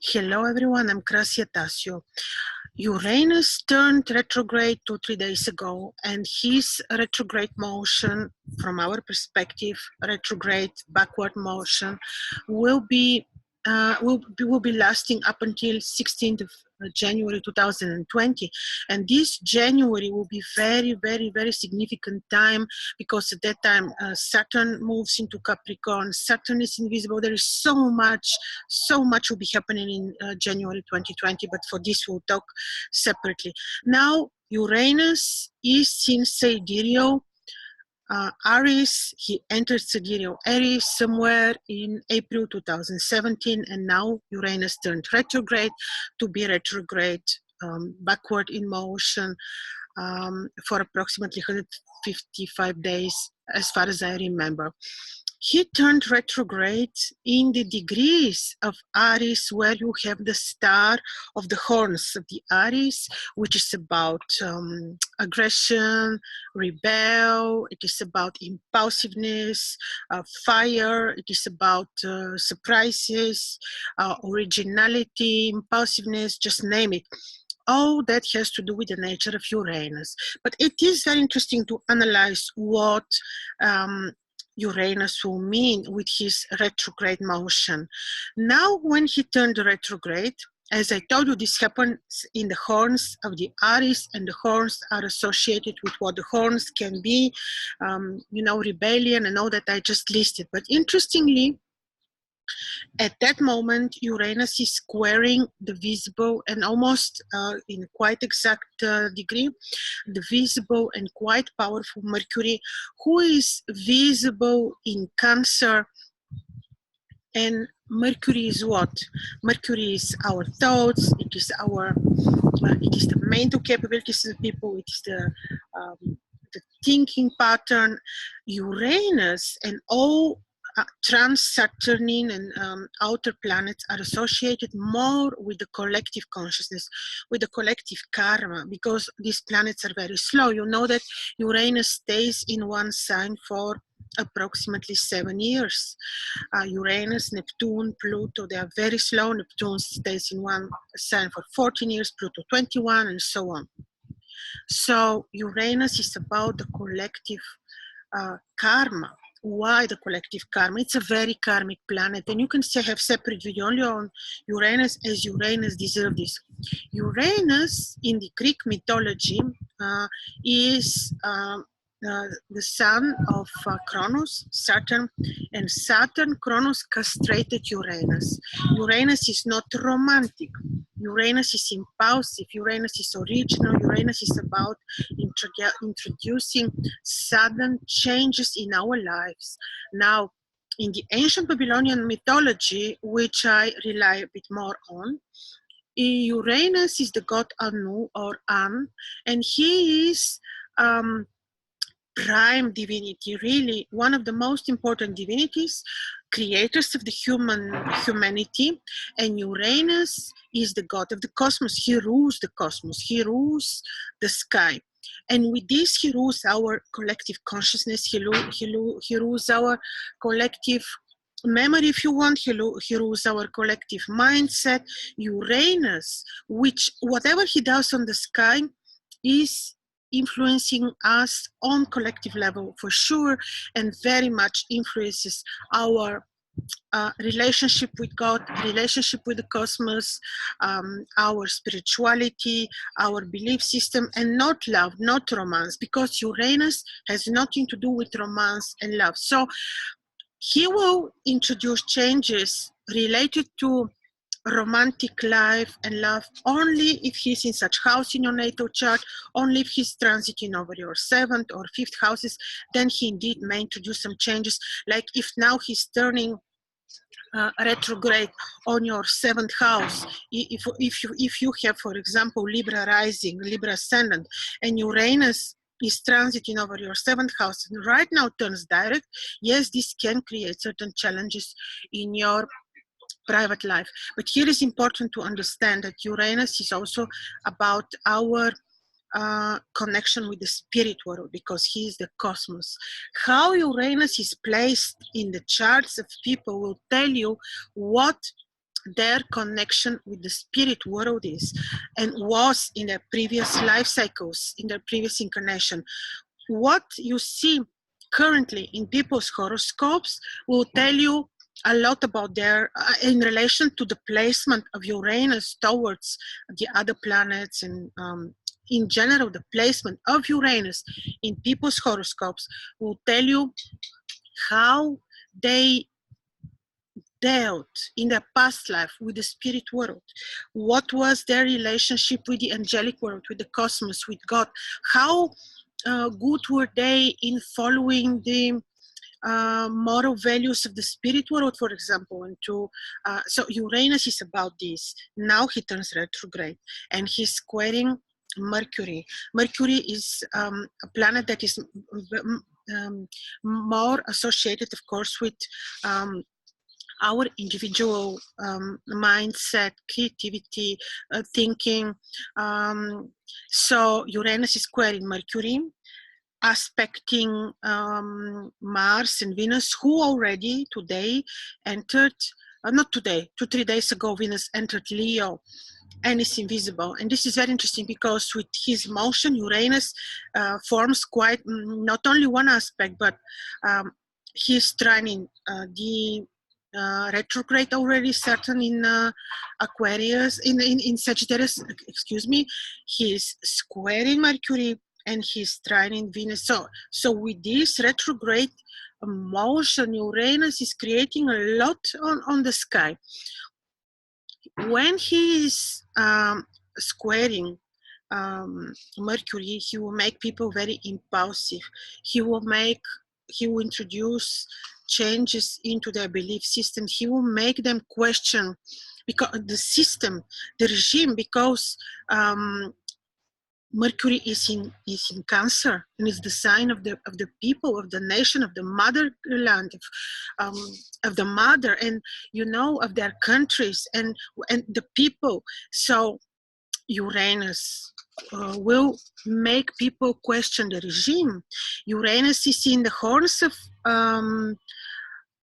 Hello everyone, I'm Krasi Attasio. Uranus turned retrograde 2-3 days ago, and his retrograde motion, from our perspective, retrograde backward motion, will be lasting up until 16th of January 2020. And this January will be very, very, very significant time, because at that time Saturn moves into Capricorn. Saturn is invisible. There is so much will be happening in January 2020, but for this we'll talk separately. Now Uranus is in sidereal Aries. He entered sidereal Aries somewhere in April 2017, and now Uranus turned retrograde to be retrograde backward in motion for approximately 155 days, as far as I remember. He turned retrograde in the degrees of Aries, where you have the star of the horns of the Aries, which is about aggression, rebel. It is about impulsiveness, fire. It is about surprises, originality, impulsiveness, just name it. All that has to do with the nature of Uranus. But it is very interesting to analyze what Uranus will mean with his retrograde motion. Now, when he turned retrograde, as I told you, this happens in the horns of the Aries, and the horns are associated with what the horns can be, rebellion and all that I just listed. But interestingly, at that moment, Uranus is squaring the visible and almost in quite exact degree, the visible and quite powerful Mercury, who is visible in Cancer. And Mercury is what? Mercury is our thoughts. It is the mental capabilities of people. It is the thinking pattern. Uranus and all trans-Saturnine and outer planets are associated more with the collective consciousness, with the collective karma, because these planets are very slow. You know that Uranus stays in one sign for approximately 7 years. Uranus, Neptune, Pluto, they are very slow. Neptune stays in one sign for 14 years, Pluto 21, and so on. So Uranus is about the collective karma. Why the collective karma? It's a very karmic planet, and you can have separate video only on Uranus, as Uranus deserves this. Uranus in the Greek mythology is the son of Kronos, Saturn, and Saturn, Kronos castrated Uranus. Uranus is not romantic. Uranus is impulsive. Uranus is original. Uranus is about introducing sudden changes in our lives. Now, in the ancient Babylonian mythology, which I rely a bit more on, Uranus is the god Anu or An, and he is prime divinity, really one of the most important divinities, creators of the humanity. And Uranus is the god of the cosmos. He rules the cosmos. He rules the sky. And with this, he rules our collective consciousness. He rules our collective memory, if you want. He rules our collective mindset. Uranus, which whatever he does on the sky is influencing us on collective level for sure, and very much influences our relationship with God, relationship with the cosmos, our spirituality, our belief system, and not love, not romance, because Uranus has nothing to do with romance and love. So he will introduce changes related to romantic life and love only if he's in such house in your natal chart, only if he's transiting over your 7th or 5th houses. Then he indeed may introduce some changes. Like if now he's turning retrograde on your 7th house, if you have, for example, Libra rising, Libra ascendant, and Uranus is transiting over your 7th house and right now turns direct, yes, this can create certain challenges in your private life. But here is important to understand that Uranus is also about our connection with the spirit world, because he is the cosmos. How Uranus is placed in the charts of people will tell you what their connection with the spirit world is, and was in their previous life cycles, in their previous incarnation. What you see currently in people's horoscopes will tell you a lot about their, in relation to the placement of Uranus towards the other planets, and in general, the placement of Uranus in people's horoscopes will tell you how they dealt in their past life with the spirit world. What was their relationship with the angelic world, with the cosmos, with God? How good were they in following the moral values of the spirit world, for example? And so Uranus is about this. Now he turns retrograde, and he's squaring Mercury. Mercury is a planet that is more associated, of course, with our individual mindset, creativity, thinking. So Uranus is squaring Mercury, aspecting Mars and Venus, who already today entered, not today, 2-3 days ago, Venus entered Leo and is invisible. And this is very interesting because with his motion, Uranus forms quite not only one aspect, but he's trining the retrograde already Saturn in Aquarius, in Sagittarius, excuse me. He's squaring Mercury and he's trining Venus. So with this retrograde motion, Uranus is creating a lot on the sky. When he is squaring Mercury, he will make people very impulsive. He will introduce changes into their belief system. He will make them question because the system, the regime, because Mercury is in Cancer, and it's the sign of the people, of the nation, of the motherland, of the mother, and of their countries and the people. So Uranus will make people question the regime. Uranus is in the horns of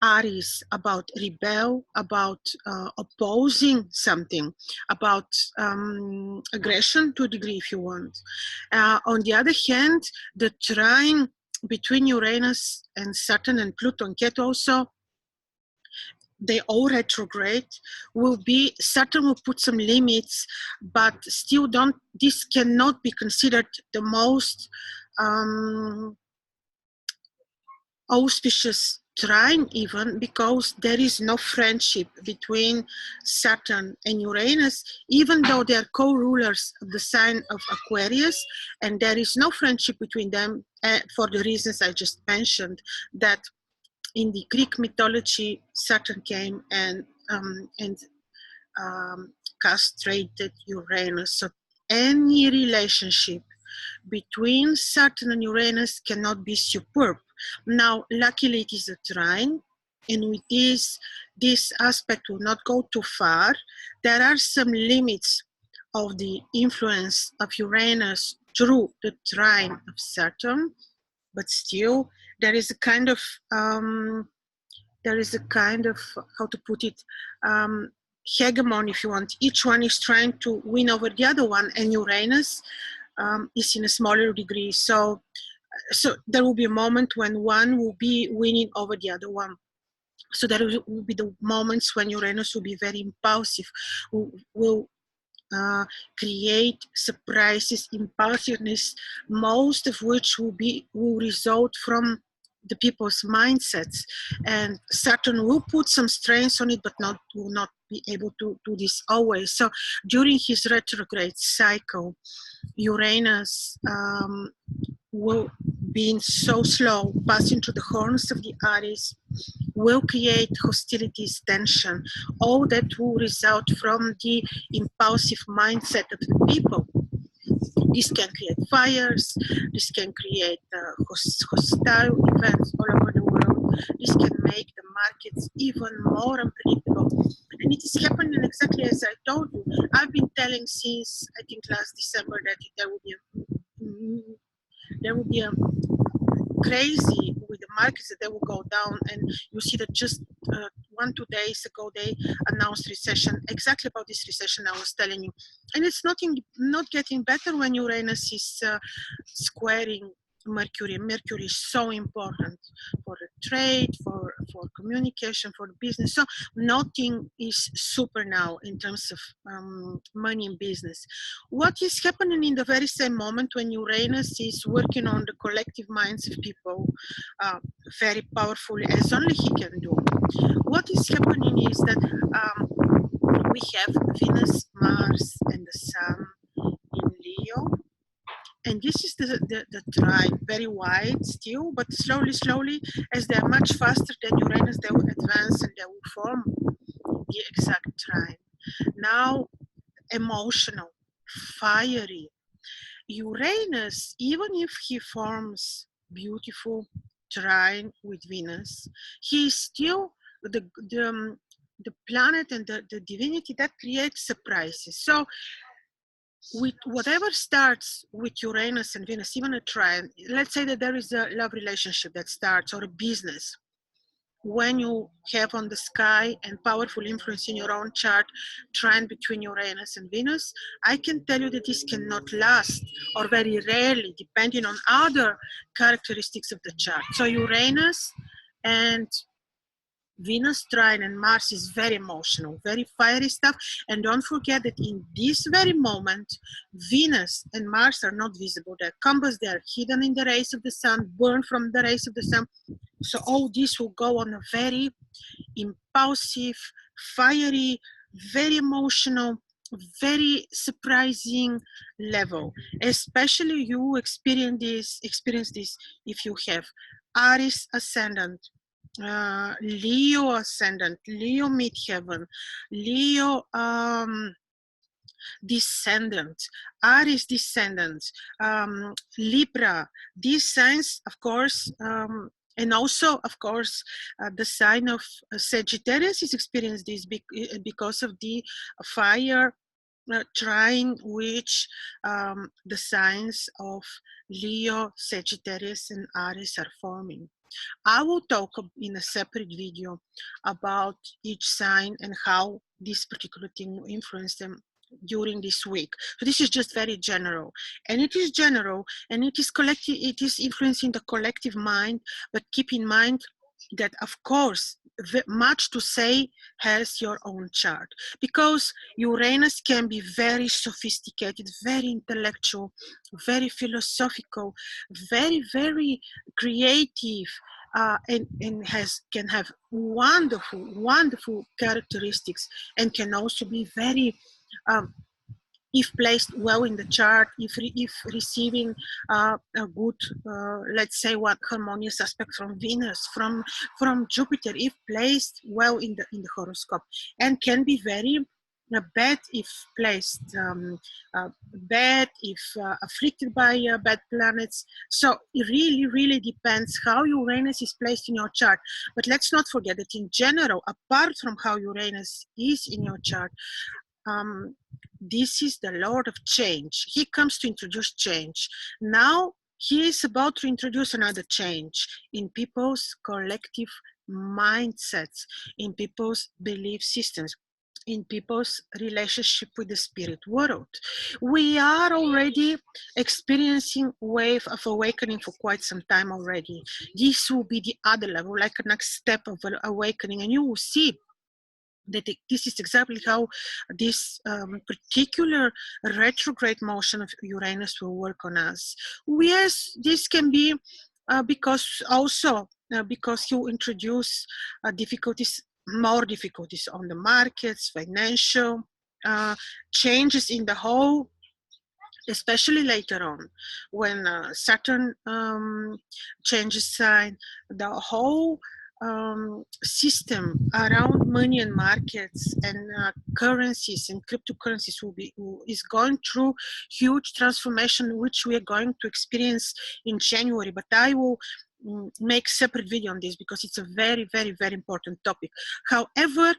Aries, about rebel, about opposing something, about aggression to a degree, if you want. On the other hand, the trine between Uranus and Saturn and Pluto and Ketu also, they all retrograde, will be, Saturn will put some limits, but still this cannot be considered the most auspicious trine, even because there is no friendship between Saturn and Uranus, even though they are co-rulers of the sign of Aquarius, and there is no friendship between them for the reasons I just mentioned, that in the Greek mythology, Saturn came and castrated Uranus. So any relationship between Saturn and Uranus cannot be superb. Now, luckily it is a trine, and with this aspect will not go too far. There are some limits of the influence of Uranus through the trine of Saturn, but still there is a kind of how to put it, hegemony, if you want. Each one is trying to win over the other one, and Uranus is in a smaller degree. So there will be a moment when one will be winning over the other one. So there will be the moments when Uranus will be very impulsive, will create surprises, impulsiveness, most of which will result from the people's mindsets. And Saturn will put some strains on it, but will not be able to do this always. So during his retrograde cycle, Uranus will, being so slow, passing through the horns of the Aries, will create hostilities, tension. All that will result from the impulsive mindset of the people. This can create fires, this can create hostile events all over the world. This can make the markets even more unpredictable. And it is happening exactly as I told you. I've been telling since, I think, last December that there will be a crazy with the markets, that they will go down, and you see that just 2 days ago, they announced recession, exactly about this recession I was telling you. And it's not getting better when Uranus is squaring Mercury. Mercury is so important for the trade, for communication, for business. So nothing is super now in terms of money and business. What is happening in the very same moment when Uranus is working on the collective minds of people very powerfully, as only he can do? What is happening is that we have Venus, Mars, and the Sun in Leo. And this is the trine, very wide still, but slowly, as they are much faster than Uranus, they will advance and they will form the exact trine. Now, emotional, fiery. Uranus, even if he forms beautiful trine with Venus, he is still the planet and the divinity that creates surprises. So with whatever starts with Uranus and Venus, even a trine, let's say that there is a love relationship that starts or a business. When you have on the sky and powerful influence in your own chart, trine between Uranus and Venus, I can tell you that this cannot last, or very rarely, depending on other characteristics of the chart. So Uranus and Venus trine and Mars is very emotional, very fiery stuff. And don't forget that in this very moment, Venus and Mars are not visible. They're combust, they're hidden in the rays of the sun, burned from the rays of the sun. So all this will go on a very impulsive, fiery, very emotional, very surprising level. Especially you experience this if you have Aries ascendant, Leo ascendant, Leo midheaven, Leo descendant, Aries descendant, Libra. These signs, of course, and also, of course, the sign of Sagittarius is experiencing this because of the fire trine which the signs of Leo, Sagittarius, and Aries are forming. I will talk in a separate video about each sign and how this particular thing will influence them during this week. So this is just very general, and it is general, and it is collective. It is influencing the collective mind, but keep in mind that, of course, much to say has your own chart, because Uranus can be very sophisticated, very intellectual, very philosophical, very creative, and can have wonderful characteristics, and can also be very if placed well in the chart, if receiving a good, let's say, one harmonious aspect from Venus, from Jupiter, if placed well in the horoscope, and can be very bad if placed bad if afflicted by bad planets. So it really depends how Uranus is placed in your chart. But let's not forget that in general, apart from how Uranus is in your chart, this is the Lord of change. He comes to introduce change. Now he is about to introduce another change in people's collective mindsets, in people's belief systems, in people's relationship with the spirit world. We are already experiencing wave of awakening for quite some time already. This will be the other level, like a next step of awakening, and you will see that this is exactly how this particular retrograde motion of Uranus will work on us. Yes, this can be because you introduce more difficulties on the markets, financial changes in the whole, especially later on when Saturn changes sign, the whole system around money and markets and currencies and cryptocurrencies is going through huge transformation, which we are going to experience in January. But I will make separate video on this because it's a very important topic. However,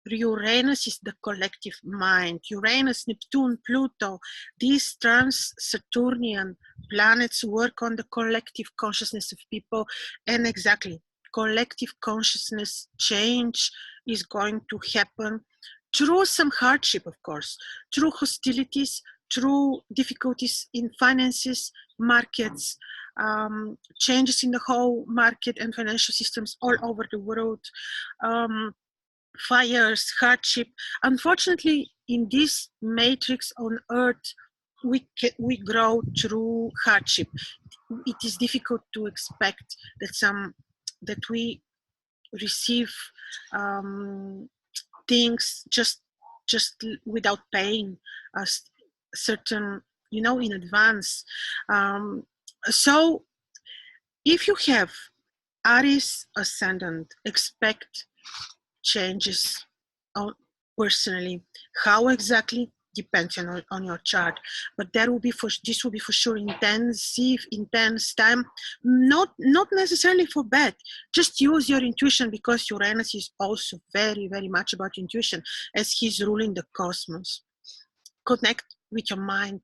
Uranus is the collective mind. Uranus, Neptune, Pluto, these trans-Saturnian planets work on the collective consciousness of people, and exactly collective consciousness change is going to happen through some hardship, of course, through hostilities, through difficulties in finances, markets, changes in the whole market and financial systems all over the world, fires, hardship. Unfortunately, in this matrix on Earth, we grow through hardship. It is difficult to expect that we receive things just without paying us certain, in advance. So if you have Aries ascendant, expect changes personally. How exactly depends on your chart, but this will be for sure intense time, not necessarily for bad. Just use your intuition, because Uranus is also very, very much about intuition, as he's ruling the cosmos. Connect with your mind,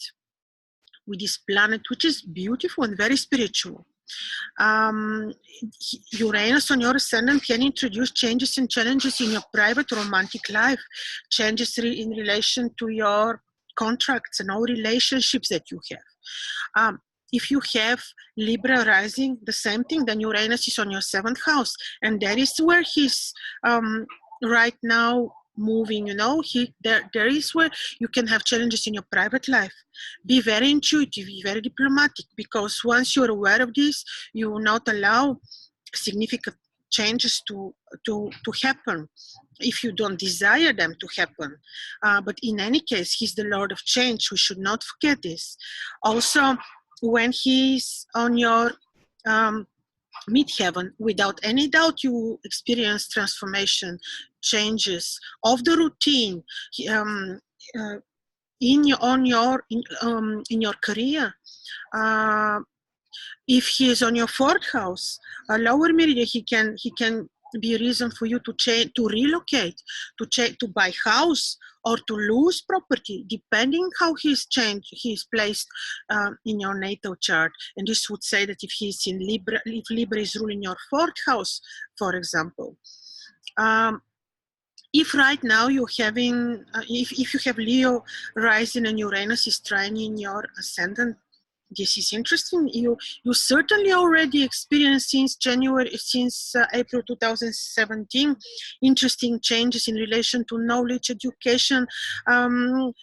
with this planet, which is beautiful and very spiritual. Uranus on your ascendant can introduce changes and challenges in your private romantic life, changes in relation to your contracts and all relationships that you have. If you have Libra rising, the same thing, then Uranus is on your 7th house, and that is where he's right now moving. There is where you can have challenges in your private life. Be very intuitive, be very diplomatic, because once you're aware of this, you will not allow significant changes to happen if you don't desire them to happen. But in any case, he's the Lord of change. We should not forget this. Also, when he's on your midheaven, without any doubt you experience transformation, changes of the routine in your career. If he is on your 4th house, a lower meridian, he can be a reason for you to change, to relocate, to buy house, or to lose property, depending how he's placed in your natal chart. And this would say that if he's in Libra, if Libra is ruling your 4th house, for example. If right now you're having, if you have Leo rising and Uranus is trining your ascendant, this is interesting. You certainly already experienced since April 2017 interesting changes in relation to knowledge, education,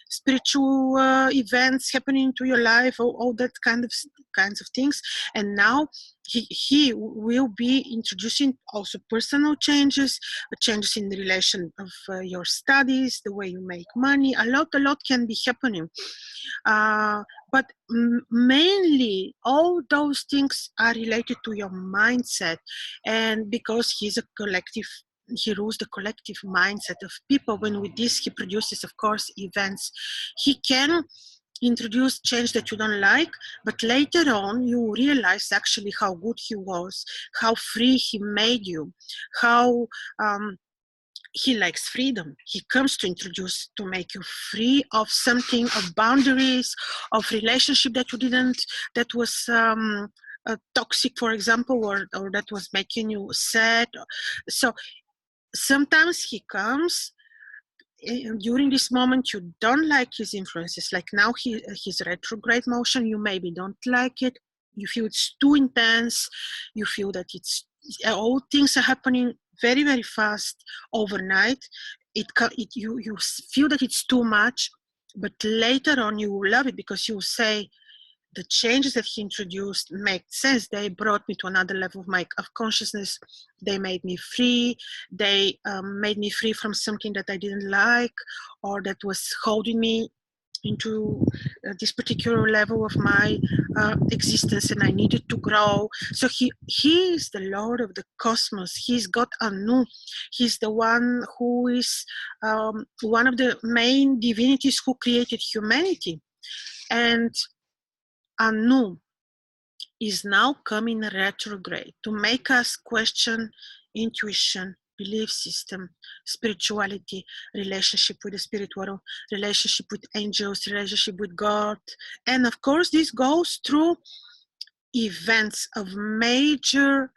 spiritual events happening to your life, all that kinds of things. And now he will be introducing also personal changes in the relation of your studies, the way you make money. A lot can be happening. But mainly all those things are related to your mindset. And because he rules the collective mindset of people, when with this he produces, of course, events. He can introduce change that you don't like, but later on you realize actually how good he was, how free he made you, how he likes freedom. He comes to make you free of something, of boundaries, of relationship that was toxic, for example, or that was making you sad. So sometimes he comes during this moment, you don't like his influences. Like now, his retrograde motion, you maybe don't like it. You feel it's too intense. You feel that all things are happening very, very fast overnight. You feel that it's too much, but later on you will love it, because you will say, the changes that he introduced make sense. They brought me to another level of consciousness. They made me free. They made me free from something that I didn't like, or that was holding me into this particular level of my existence, and I needed to grow. So he is the Lord of the cosmos. He's got Anu. He's the one who is one of the main divinities who created humanity. And Anu is now coming retrograde to make us question intuition, belief system, spirituality, relationship with the spirit world, relationship with angels, relationship with God. And of course, this goes through events of major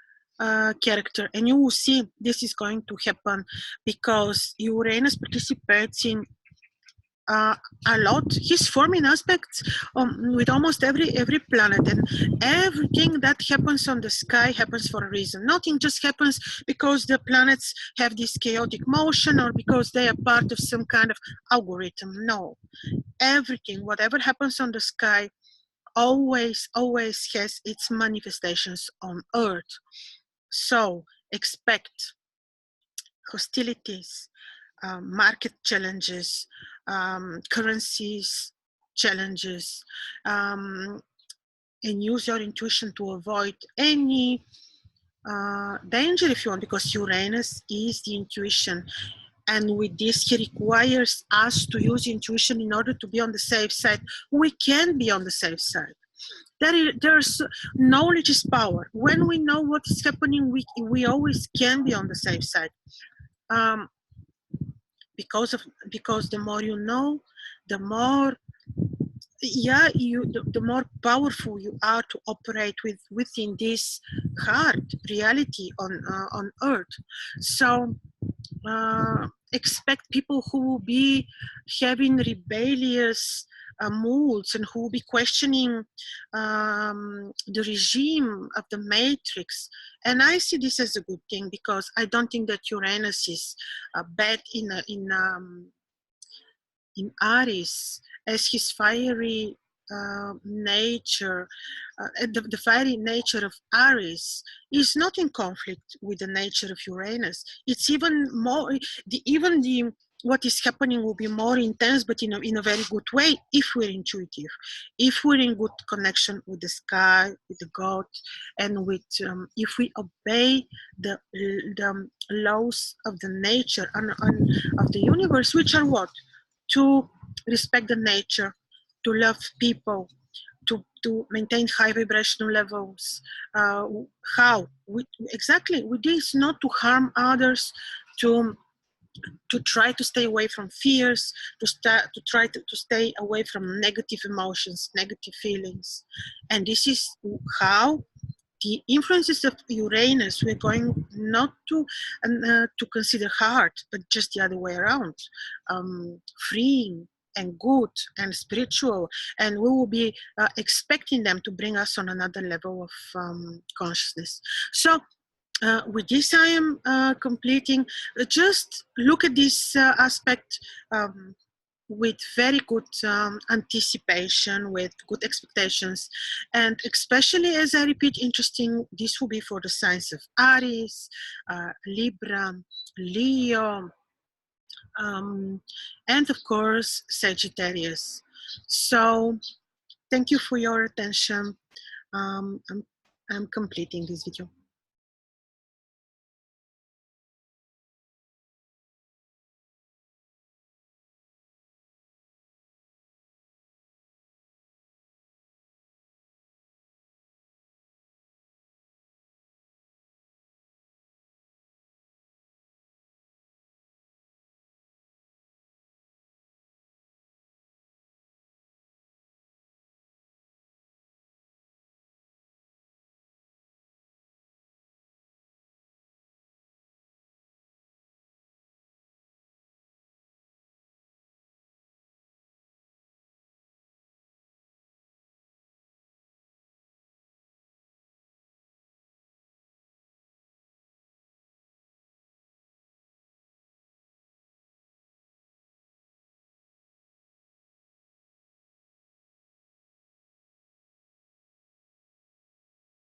character, and you will see this is going to happen because Uranus participates in a lot. He's forming aspects with almost every planet, and everything that happens on the sky happens for a reason. Nothing just happens because the planets have this chaotic motion or because they are part of some kind of algorithm. No, everything, whatever happens on the sky, always has its manifestations on Earth. So expect hostilities, market challenges, currencies challenges, and use your intuition to avoid any danger if you want, because Uranus is the intuition. And with this, he requires us to use intuition in order to be on the safe side. We can be on the safe side. There's knowledge is power. When we know what is happening, we always can be on the safe side. Because the more you know, the more the more powerful you are to operate within this hard reality on Earth. So expect people who will be having rebellious moods and who will be questioning the regime of the matrix. And I see this as a good thing, because I don't think that Uranus is bad in Aries, as his fiery nature, the fiery nature of Aries is not in conflict with the nature of Uranus. It's even more, what is happening will be more intense, but in a very good way, if we're intuitive, if we're in good connection with the sky, with the God, and with if we obey the laws of the nature and of the universe, which are what? To respect the nature, to love people, to maintain high vibrational levels. Exactly with this, not to harm others, to try to stay away from fears, to try to stay away from negative emotions, negative feelings. And this is how the influences of Uranus, we're going not to consider hard, but just the other way around, freeing and good and spiritual, and we will be expecting them to bring us on another level of consciousness. So with this, I am completing. Just look at this aspect with very good anticipation, with good expectations, and especially, as I repeat, interesting, this will be for the signs of Aries, Libra, Leo, and of course Sagittarius. So thank you for your attention. I'm completing this video.